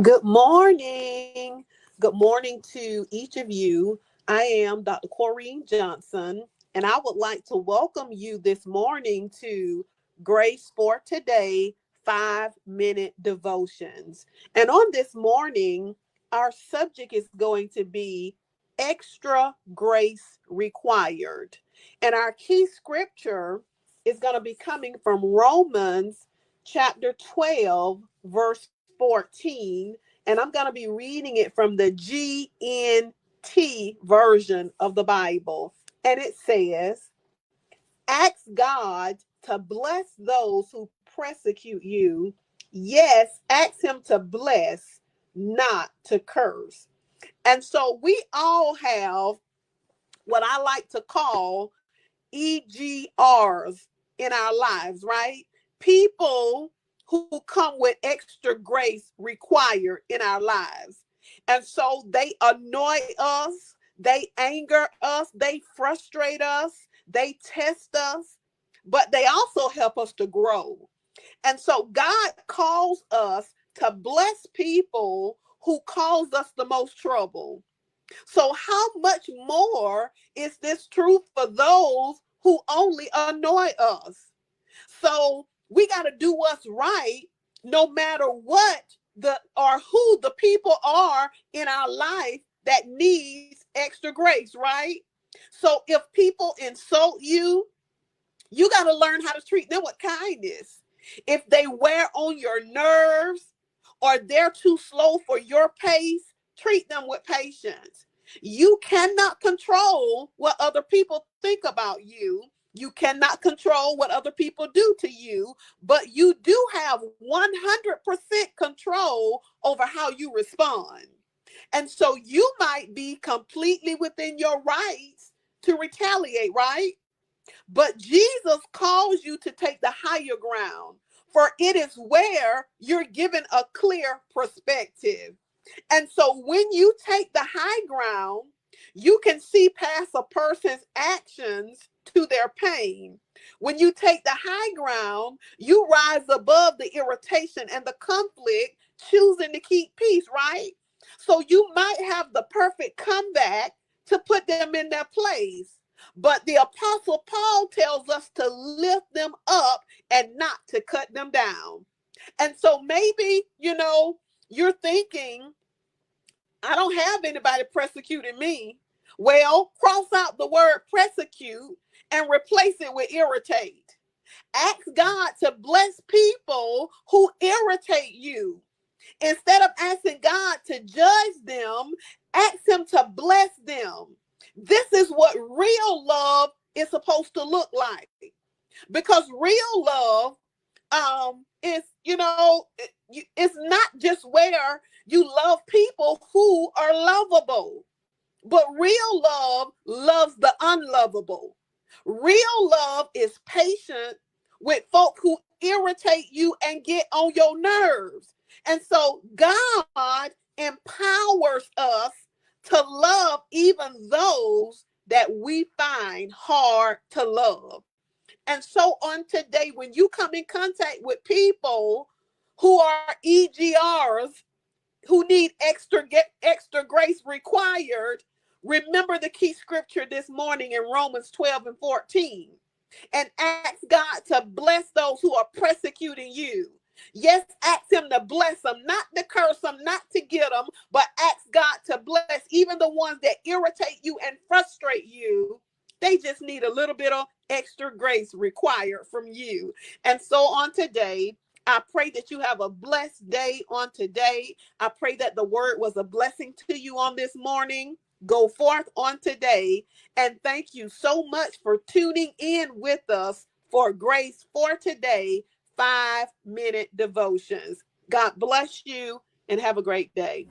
Good morning. Good morning to each of you. I am Dr. Corrine Johnson, and I would like to welcome you this morning to Grace for Today 5 Minute Devotions. And on this morning, our subject is going to be extra grace required. And our key scripture is going to be coming from Romans chapter 12, verse 14, and I'm going to be reading it from the GNT version of the Bible. And it says, ask God to bless those who persecute you. Yes, ask Him to bless, not to curse. And so we all have what I like to call EGRs in our lives, right? People who come with extra grace required in our lives. And so they annoy us, they anger us, they frustrate us, they test us, but they also help us to grow. And so God calls us to bless people who cause us the most trouble. So, how much more is this true for those who only annoy us? So, we got to do what's right no matter what the or who the people are in our life that needs extra grace, right? So, if people insult you, you got to learn how to treat them with kindness. If they wear on your nerves or they're too slow for your pace, treat them with patience. You cannot control what other people think about you. You cannot control what other people do to you, but you do have 100% control over how you respond. And so you might be completely within your rights to retaliate, right? But Jesus calls you to take the higher ground, for it is where you're given a clear perspective. And so when you take the high ground, you can see past a person's actions to their pain. When you take the high ground, you rise above the irritation and the conflict, choosing to keep peace, right? So you might have the perfect comeback to put them in their place. But the Apostle Paul tells us to lift them up and not to cut them down. And so maybe, you're thinking, I don't have anybody persecuting me. Well, cross out the word persecute and replace it with irritate. Ask God to bless people who irritate you. Instead of asking God to judge them, ask Him to bless them. This is what real love is supposed to look like. Because real love is, it's not just where you love people who are lovable, but real love loves the unlovable. Real love is patient with folk who irritate you and get on your nerves. And so God empowers us to love even those that we find hard to love. And so on today, when you come in contact with people who are EGRs, who need extra grace required, remember the key scripture this morning in Romans 12 and 14. And ask God to bless those who are persecuting you. Yes, ask Him to bless them, not to curse them, not to get them, but ask God to bless even the ones that irritate you and frustrate you. They just need a little bit of extra grace required from you. And so on today, I pray that you have a blessed day on today. I pray that the word was a blessing to you on this morning. Go forth on today. And thank you so much for tuning in with us for Grace for Today 5 Minute Devotions. God bless you and have a great day.